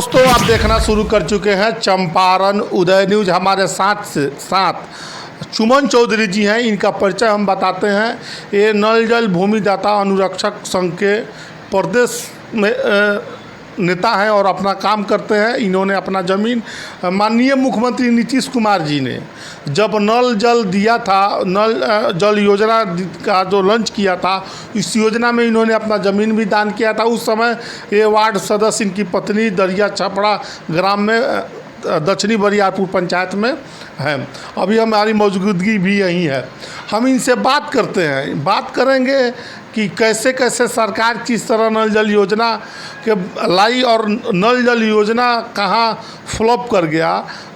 दोस्तों, आप देखना शुरू कर चुके हैं चंपारण उदय न्यूज़। हमारे साथ चुमन चौधरी जी हैं। इनका परिचय हम बताते हैं। ये नल जल भूमिदाता अनुरक्षक संघ के प्रदेश में नेता हैं और अपना काम करते हैं। इन्होंने अपना ज़मीन माननीय मुख्यमंत्री नीतीश कुमार जी ने जब नल जल दिया था, नल जल योजना का जो लॉन्च किया था, इस योजना में इन्होंने अपना ज़मीन भी दान किया था। उस समय ये वार्ड सदस्य इनकी पत्नी दरिया छपड़ा ग्राम में दक्षिणी बरियारपुर पंचायत में है। अभी हमारी मौजूदगी भी यहीं है। हम इनसे बात करते हैं, बात करेंगे कि कैसे कैसे सरकार किस तरह नल जल योजना के लाई और नल जल योजना कहाँ फ्लॉप कर गया,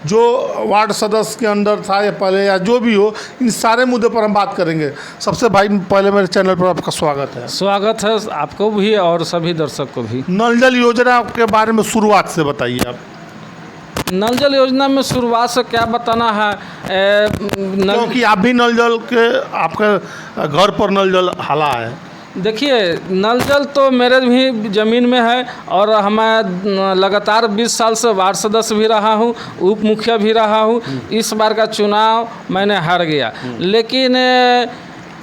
जो वार्ड सदस्य के अंदर था या पहले या जो भी हो, इन सारे मुद्दे पर हम बात करेंगे। सबसे भाई पहले मेरे चैनल पर आपका स्वागत है। स्वागत है आपको भी और सभी दर्शक को भी। नल जल योजना के बारे में शुरुआत से बताइए आप। नल जल योजना में शुरुआत से क्या बताना है, क्योंकि आप भी नल जल के आपके घर पर नल जल हाला है। देखिए, नल जल तो मेरे भी ज़मीन में है और मैं लगातार 20 साल से वार्ड सदस्य भी रहा हूँ, उप मुखिया भी रहा हूँ। इस बार का चुनाव मैंने हार गया, लेकिन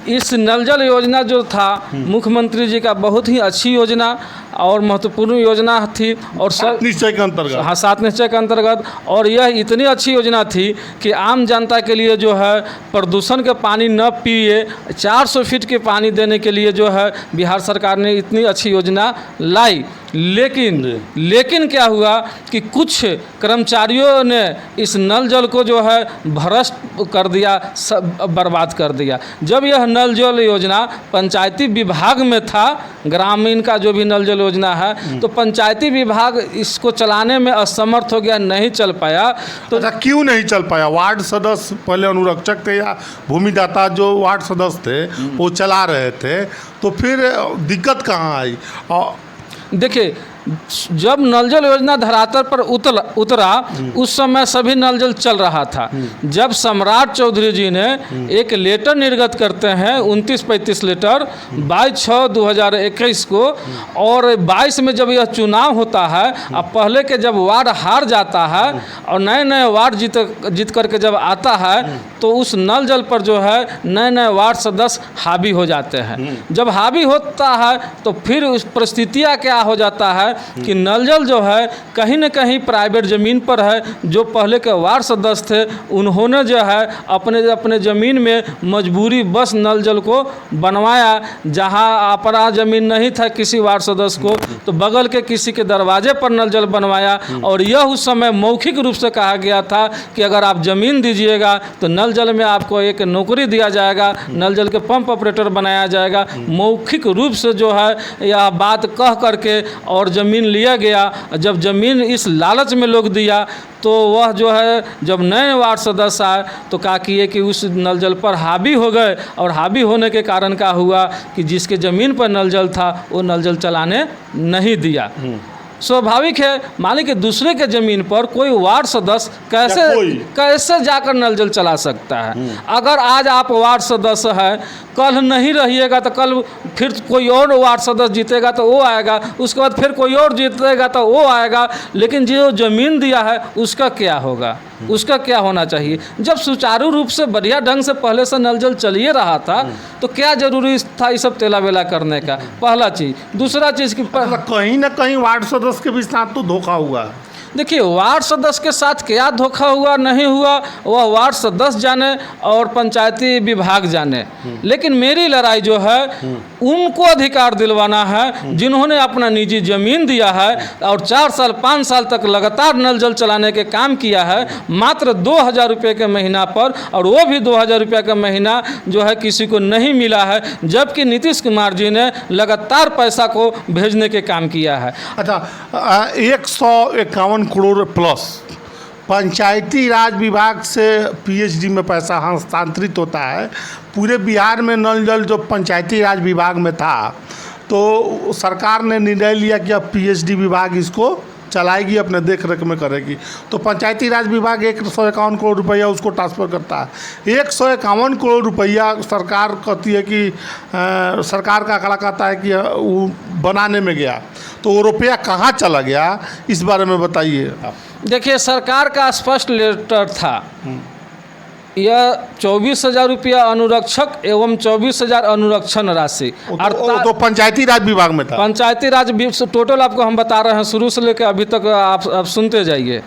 इस नल जल योजना जो था मुख्यमंत्री जी का बहुत ही अच्छी योजना और महत्वपूर्ण योजना थी और सब निश्चय के अंतर्गत, हाँ, 7 निश्चय के अंतर्गत। और यह इतनी अच्छी योजना थी कि आम जनता के लिए जो है प्रदूषण के पानी न पिए 400 फीट के पानी देने के लिए जो है बिहार सरकार ने इतनी अच्छी योजना लाई। लेकिन क्या हुआ कि कुछ कर्मचारियों ने इस नल जल को जो है भ्रष्ट कर दिया, सब बर्बाद कर दिया। जब यह नल जल योजना पंचायती विभाग में था, ग्रामीण का जो भी नल जल योजना है, तो पंचायती विभाग इसको चलाने में असमर्थ हो गया, नहीं चल पाया। तो अच्छा, क्यों नहीं चल पाया? वार्ड सदस्य पहले अनुरक्षक थे या भूमिदाता जो वार्ड सदस्य थे वो चला रहे थे, तो फिर दिक्कत कहाँ आई? और देखिए, जब नल जल योजना धरातल पर उतरा उस समय सभी नल जल चल रहा था। जब सम्राट चौधरी जी ने एक लेटर निर्गत करते हैं 29-35 लेटर 22/6/2021 को, और 22 में जब यह चुनाव होता है, अब पहले के जब वार्ड हार जाता है और नए नए वार्ड जीत करके जब आता है, तो उस नल जल पर जो है नए नए वार्ड सदस्य हावी हो जाते हैं। जब हावी होता है तो फिर उस परिस्थितियाँ क्या हो जाता है कि नल जल जो है कहीं न कहीं प्राइवेट ज़मीन पर है। जो पहले के वार्ड सदस्य थे उन्होंने जो है अपने ज़मीन में मजबूरी बस नल जल को बनवाया। जहां अपना ज़मीन नहीं था किसी वार्ड सदस्य को, तो बगल के किसी के दरवाजे पर नल जल बनवाया। और यह उस समय मौखिक रूप से कहा गया था कि अगर आप ज़मीन दीजिएगा तो नल जल में आपको एक नौकरी दिया जाएगा, नल जल के पंप ऑपरेटर बनाया जाएगा। मौखिक रूप से जो है यह बात कह करके और ज़मीन लिया गया। जब ज़मीन इस लालच में लोग दिया, तो वह जो है जब नए वार्ड सदस्य आए तो क्या किए कि उस नल जल पर हावी हो गए। और हावी होने के कारण क्या हुआ कि जिसके ज़मीन पर नल जल था वो नल जल चलाने नहीं दिया। स्वाभाविक है, मालिक के दूसरे के ज़मीन पर कोई वार्ड सदस्य कैसे जाकर नल जल चला सकता है। अगर आज आप वार्ड सदस्य हैं, कल नहीं रहिएगा तो कल फिर कोई और वार्ड सदस्य जीतेगा तो वो आएगा, उसके बाद फिर कोई और जीतेगा तो वो आएगा, लेकिन जो ज़मीन दिया है उसका क्या होगा, उसका क्या होना चाहिए? जब सुचारू रूप से बढ़िया ढंग से पहले से नल जल चलिए रहा था, तो क्या जरूरी था ये सब तेला बेला करने का? पहला चीज़। दूसरा चीज़ की कहीं ना कहीं वार्ड सदस्य के भी साथ तो धोखा हुआ। देखिए, वार्ड सदस्य के साथ क्या धोखा हुआ नहीं हुआ वह वार्ड सदस्य जाने और पंचायती विभाग जाने, लेकिन मेरी लड़ाई जो है उनको अधिकार दिलवाना है जिन्होंने अपना निजी ज़मीन दिया है और 4 साल 5 साल तक लगातार नल जल चलाने के काम किया है, मात्र 2000 रुपये के महीना पर, और वो भी 2000 रुपये का महीना जो है किसी को नहीं मिला है, जबकि नीतीश कुमार जी ने लगातार पैसा को भेजने के काम किया है। अच्छा, 151 करोड़ प्लस पंचायती राज विभाग से पीएचडी में पैसा हस्तांतरित होता है। पूरे बिहार में नल जल जो पंचायती राज विभाग में था, तो सरकार ने निर्णय लिया कि अब पीएचडी विभाग इसको चलाएगी, अपने देख रेख में करेगी। तो पंचायती राज विभाग 151 करोड़ रुपया उसको ट्रांसफ़र करता है। 151 करोड़ रुपया सरकार कहती है कि सरकार का आंकड़ा कहता है कि वो बनाने में गया, तो वो रुपया कहाँ चला गया, इस बारे में बताइए आप। देखिए, सरकार का स्पष्ट लेटर था, यह 24,000 रुपया अनुरक्षक एवं 24,000 अनुरक्षण राशि। तो पंचायती राज विभाग में था। पंचायती राज टोटल आपको हम बता रहे हैं शुरू से लेकर अभी तक, आप सुनते जाइए।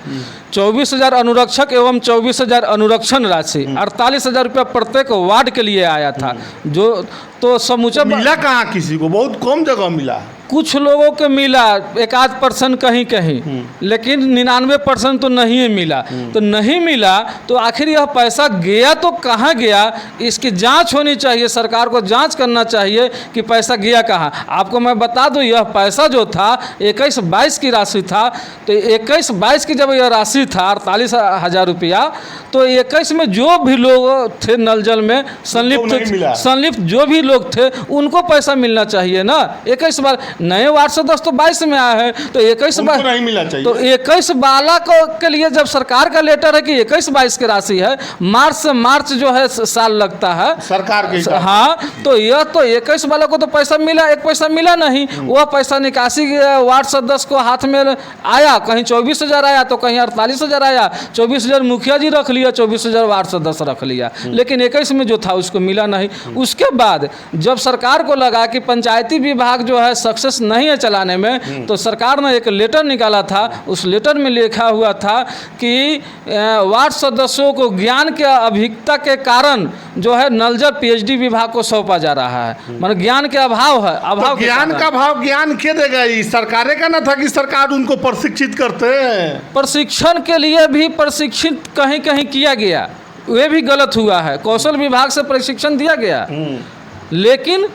24,000 अनुरक्षक एवं 24,000 अनुरक्षण राशि, 48,000 रुपया प्रत्येक वार्ड के लिए आया था। जो तो समूचा मिला कहाँ किसी को, बहुत कम जगह मिला। कुछ लोगों को मिला, 1-8% कहीं कहीं, लेकिन 99% तो नहीं मिला। तो नहीं मिला तो आखिर यह पैसा गया तो कहाँ गया, इसकी जांच होनी चाहिए। सरकार को जांच करना चाहिए कि पैसा गया कहाँ। आपको मैं बता दूं, यह पैसा जो था 21-22 की राशि था। तो 21-22 की जब यह राशि था 48,000 रुपया, तो 21 में जो भी लोग थे नल जल में संलिप्त जो भी लोग थे उनको पैसा मिलना चाहिए ना। 21 बार नए वार्ड सदस्य तो 22 में आया है, तो 21 नहीं मिला चाहिए। तो 21 बाला के लिए जब सरकार का लेटर है कि 21-22 की राशि है, मार्च से मार्च जो है साल लगता है सरकार के। हाँ, तो यह तो 21 वाला को तो पैसा मिला, एक पैसा मिला नहीं। वह पैसा निकासी वार्ड सदस्य को हाथ में आया, कहीं 24,000 आया तो कहीं 48,000 आया। 24,000 मुखिया जी रख लिया, 24,000 वार्ड सदस्य रख लिया, लेकिन 21 में जो था उसको मिला नहीं। उसके बाद जब सरकार को लगा कि पंचायती विभाग जो है सक्सेस नहीं है चलाने में, तो सरकार ने एक लेटर निकाला था। उस लेटर में लिखा हुआ था कि वार्ड सदस्यों को ज्ञान के अभिज्ञता के कारण जो है नल जल पीएचडी विभाग को सौंपा जा रहा है। मतलब ज्ञान के अभाव है, तो ज्ञान का भाव ज्ञान क्या देगा? सरकार का ना था कि सरकार उनको प्रशिक्षित करते हैं। प्रशिक्षण के लिए भी प्रशिक्षित कहीं कहीं किया गया, वे भी गलत हुआ है। कौशल विभाग से प्रशिक्षण दिया गया, लेकिन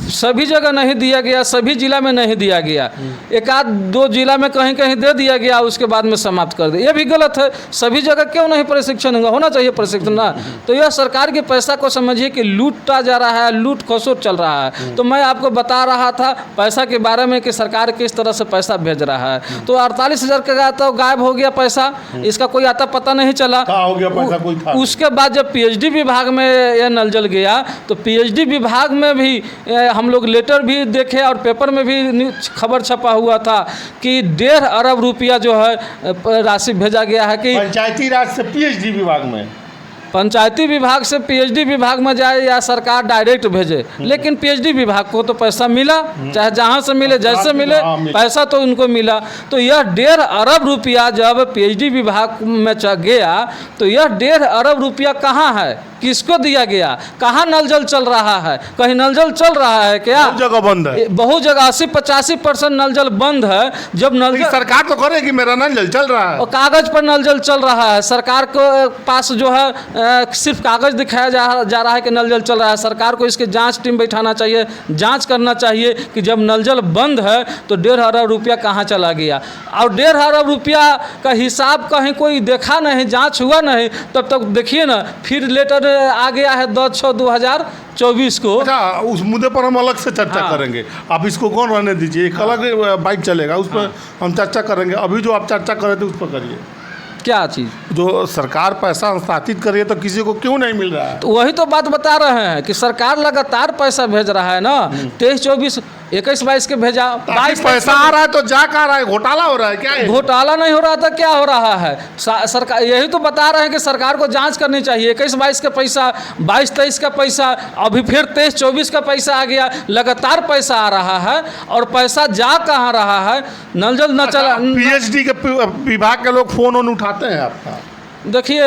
सभी जगह नहीं दिया गया, सभी जिला में नहीं दिया गया। 1-2 जिला में कहीं कहीं दे दिया गया, उसके बाद में समाप्त कर दिया। ये भी गलत है। सभी जगह क्यों नहीं प्रशिक्षण होना चाहिए प्रशिक्षण ना। तो यह सरकार के पैसा को समझिए कि लूटा जा रहा है, लूट खसोट चल रहा है। तो मैं आपको बता रहा था पैसा के बारे में कि सरकार किस तरह से पैसा भेज रहा है। तो 48,000 का तो गायब हो गया पैसा, इसका कोई आता पता नहीं चला। हो गया पैसा कोई था। उसके बाद जब पीएचडी विभाग में यह नल जल गया, तो पीएचडी विभाग में भी हम लोग लेटर भी देखे और पेपर में भी खबर छपा हुआ था कि 1.5 अरब रुपया जो है राशि भेजा गया है कि पंचायती राज से पीएचडी विभाग में, पंचायती विभाग से पीएचडी विभाग में जाए या सरकार डायरेक्ट भेजे। लेकिन पीएचडी विभाग को तो पैसा मिला, चाहे जहाँ से मिले जैसे मिले, पैसा तो उनको मिला। तो यह 1.5 अरब रुपया जब पीएचडी विभाग में गया, तो यह 1.5 अरब रुपया कहाँ है, किसको दिया गया, कहाँ नल जल चल रहा है? कहीं नल जल चल रहा है क्या? बहुत जगह बंद है, बहुत जगह 80-85% नल जल बंद है। जब नल जल सरकार तो करे कि मेरा नल जल चल रहा है, और कागज पर नल जल चल रहा है। सरकार को पास जो है सिर्फ कागज दिखाया जा रहा है कि नल जल चल रहा है। सरकार को इसकी जांच टीम बैठाना चाहिए, जांच करना चाहिए कि जब नल जल बंद है तो 1.5 अरब रुपया कहाँ चला गया। और 1.5 अरब रुपया का हिसाब कहीं कोई देखा नहीं, जांच हुआ नहीं। तब तक देखिए ना, फिर लेटर आ गया है 10/6/2024 को। अच्छा, उस मुद्दे पर हम अलग से चर्चा करेंगे। आप इसको कौन रहने दीजिए, एक अलग बाइक चलेगा, उस पर हम चर्चा करेंगे। अभी जो आप चर्चा कर रहे थे उस पर करिए। क्या चीज़? जो सरकार पैसा हस्तांतरित कर रही है तो किसी को क्यों नहीं मिल रहा है? तो वही तो बात बता रहे हैं कि सरकार लगातार पैसा भेज रहा है ना। 23-24 21-22 के भेजा, 22 पैसा आ रहा है तो जा कहाँ रहा है? घोटाला हो रहा है क्या? घोटाला नहीं हो रहा था, क्या हो रहा है? सरकार यही तो बता रहे हैं कि सरकार को जांच करनी चाहिए। 21-22 का पैसा, 22-23 का पैसा, अभी फिर 23-24 का पैसा आ गया। लगातार पैसा आ रहा है और पैसा जा कहाँ रहा है? नल जल न चला। पीएचडी के विभाग के लोग फोन ऑन उठाते हैं आपका? देखिए,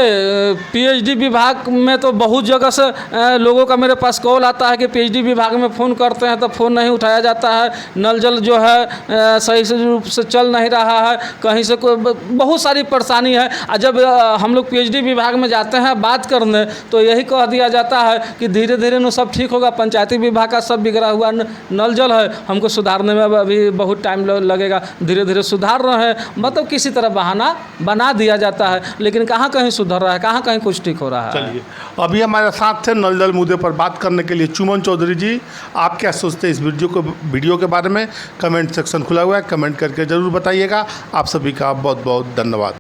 पीएचडी विभाग में तो बहुत जगह से लोगों का मेरे पास कॉल आता है कि पीएचडी विभाग में फ़ोन करते हैं तो फ़ोन नहीं उठाया जाता है। नल जल जो है सही से रूप से चल नहीं रहा है, कहीं से कोई बहुत सारी परेशानी है। और जब हम लोग पीएचडी विभाग में जाते हैं बात करने, तो यही कह दिया जाता है कि धीरे धीरे न सब ठीक होगा, पंचायती विभाग का सब बिगड़ा हुआ नल जल है, हमको सुधारने में अभी बहुत टाइम लगेगा, धीरे धीरे सुधार रहे हैं। मतलब किसी तरह बहाना बना दिया जाता है। लेकिन कहाँ कहाँ कहीं सुधर रहा है, कहाँ कहीं कुछ ठीक हो रहा है। चलिए, अभी हमारे साथ थे नल जल मुद्दे पर बात करने के लिए चुमन चौधरी जी। आप क्या सोचते हैं इस वीडियो के बारे में? कमेंट सेक्शन खुला हुआ है, कमेंट करके ज़रूर बताइएगा। आप सभी का बहुत बहुत धन्यवाद।